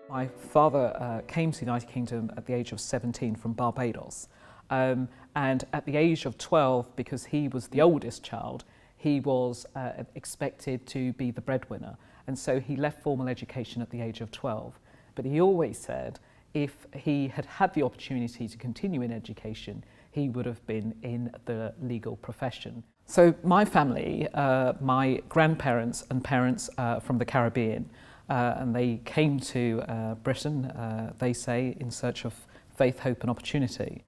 My father came to the United Kingdom at the age of 17 from Barbados. And at the age of 12, because he was the oldest child, he was expected to be the breadwinner. And so he left formal education at the age of 12. But he always said if he had had the opportunity to continue in education, he would have been in the legal profession. So my family, my grandparents and parents from the Caribbean, and they came to Britain, they say, in search of faith, hope and opportunity.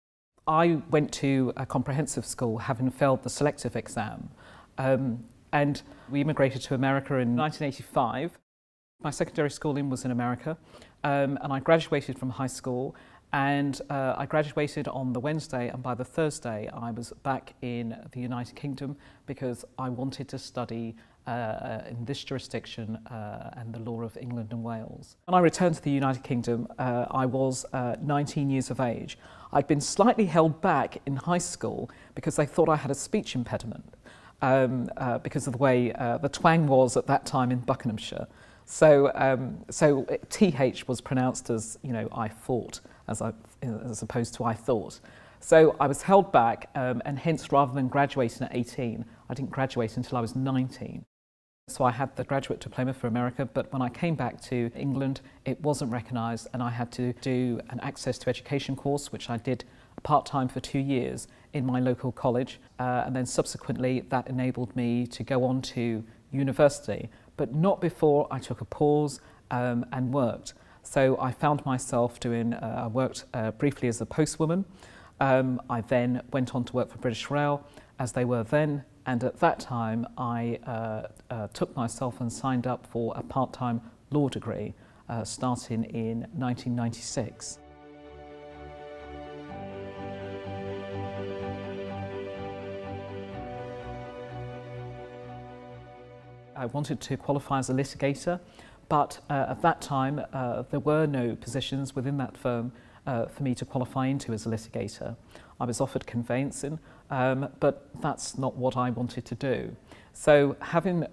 I went to a comprehensive school having failed the selective exam, and we immigrated to America in 1985. My secondary schooling was in America, and I graduated from high school, and I graduated on the Wednesday, and by the Thursday I was back in the United Kingdom because I wanted to study in this jurisdiction and the law of England and Wales. When I returned to the United Kingdom, I was 19 years of age. I'd been slightly held back in high school because they thought I had a speech impediment because of the way the twang was at that time in Buckinghamshire. So TH was pronounced as, I thought, as opposed to I thought. So I was held back, and hence, rather than graduating at 18, I didn't graduate until I was 19. So I had the graduate diploma for America, but when I came back to England, it wasn't recognised, and I had to do an access to education course, which I did part-time for 2 years in my local college, and then subsequently that enabled me to go on to university, but not before I took a pause and worked. So I found myself I worked briefly as a postwoman. I then went on to work for British Rail, as they were then, and at that time I took myself and signed up for a part-time law degree starting in 1996. I wanted to qualify as a litigator, but at that time there were no positions within that firm for me to qualify into as a litigator. I was offered conveyancing, but that's not what I wanted to do. So having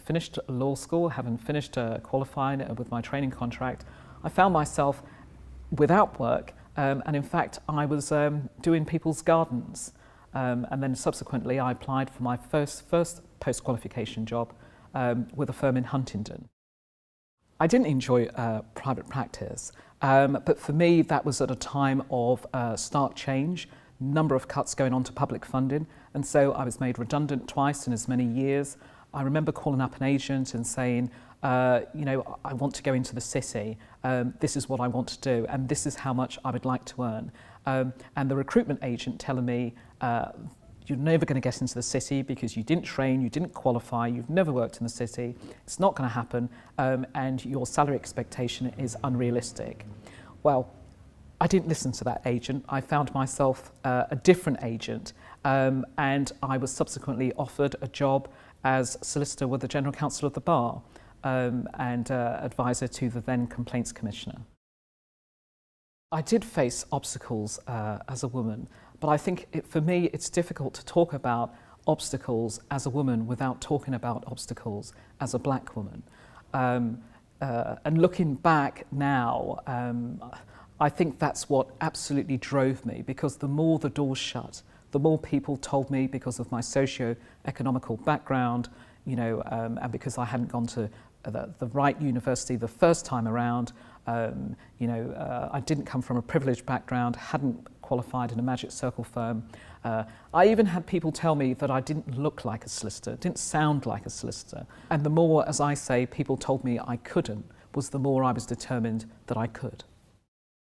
finished law school, having finished qualifying with my training contract, I found myself without work, and in fact I was doing people's gardens. And then subsequently I applied for my first post-qualification job with a firm in Huntingdon. I didn't enjoy private practice, but for me that was at a time of stark change, number of cuts going on to public funding, and so I was made redundant twice in as many years. I remember calling up an agent and saying, I want to go into the city, this is what I want to do, and this is how much I would like to earn. And the recruitment agent telling me, you're never going to get into the city because you didn't train, you didn't qualify, you've never worked in the city, it's not going to happen, and your salary expectation is unrealistic. Well, I didn't listen to that agent. I found myself a different agent, and I was subsequently offered a job as solicitor with the General Counsel of the Bar and advisor to the then Complaints Commissioner. I did face obstacles as a woman, but I think for me it's difficult to talk about obstacles as a woman without talking about obstacles as a black woman. And looking back now, I think that's what absolutely drove me, because the more the doors shut, the more people told me, because of my socio-economical background, and because I hadn't gone to the right university the first time around, I didn't come from a privileged background, hadn't qualified in a magic circle firm. I even had people tell me that I didn't look like a solicitor, didn't sound like a solicitor. And the more, as I say, people told me I couldn't, was the more I was determined that I could.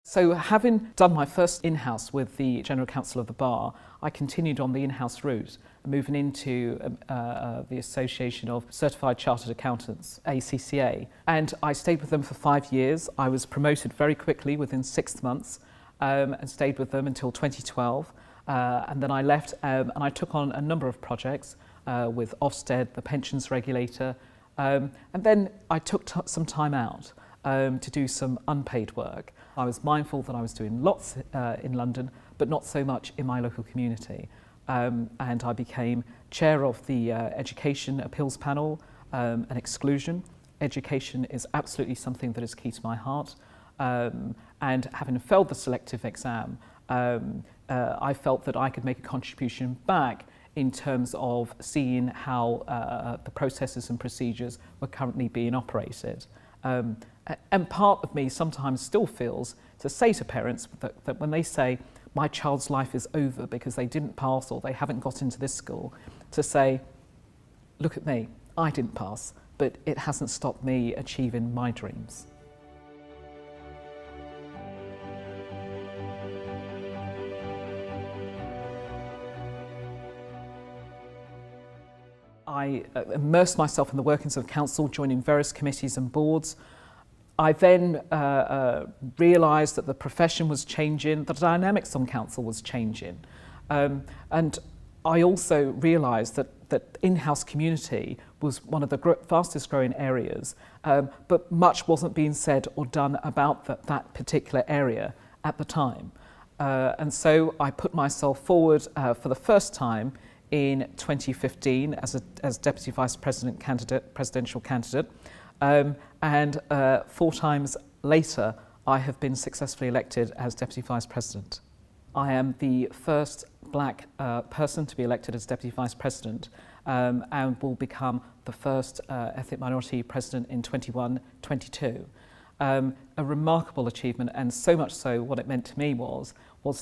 So having done my first in-house with the General Counsel of the Bar, I continued on the in-house route, moving into the Association of Certified Chartered Accountants, ACCA. And I stayed with them for 5 years. I was promoted very quickly within 6 months and stayed with them until 2012. And then I left and I took on a number of projects with Ofsted, the pensions regulator. And then I took some time out to do some unpaid work. I was mindful that I was doing lots in London, but not so much in my local community. And I became chair of the Education Appeals Panel and Exclusion. Education is absolutely something that is key to my heart. And having failed the selective exam, I felt that I could make a contribution back in terms of seeing how the processes and procedures were currently being operated. And part of me sometimes still feels to say to parents that when they say, my child's life is over because they didn't pass or they haven't got into this school, to say, look at me, I didn't pass, but it hasn't stopped me achieving my dreams. I immersed myself in the workings of council, joining various committees and boards. I then realised that the profession was changing, the dynamics on council was changing. And I also realised that in-house community was one of the fastest growing areas, but much wasn't being said or done about that particular area at the time. And so I put myself forward for the first time in 2015 as Deputy Vice President presidential candidate. And 4 times later, I have been successfully elected as Deputy Vice President. I am the first black person to be elected as Deputy Vice President and will become the first ethnic minority president in 21-22. A remarkable achievement, and so much so what it meant to me was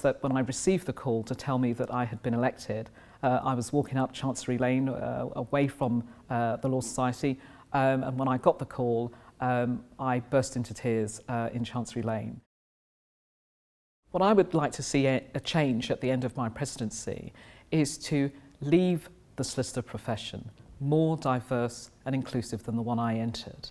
that when I received the call to tell me that I had been elected, I was walking up Chancery Lane away from the Law Society, and when I got the call, I burst into tears in Chancery Lane. What I would like to see a change at the end of my presidency is to leave the solicitor profession more diverse and inclusive than the one I entered.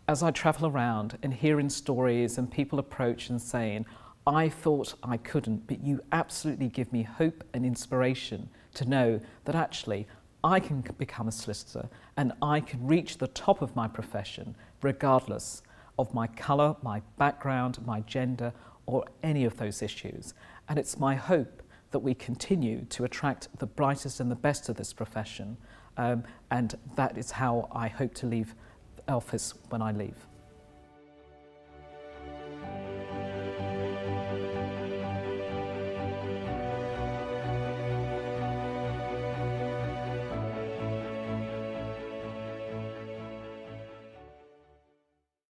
As I travel around and hearing stories and people approach and saying, I thought I couldn't, but you absolutely give me hope and inspiration to know that actually I can become a solicitor and I can reach the top of my profession regardless of my colour, my background, my gender, or any of those issues. And it's my hope that we continue to attract the brightest and the best of this profession, and that is how I hope to leave office when I leave.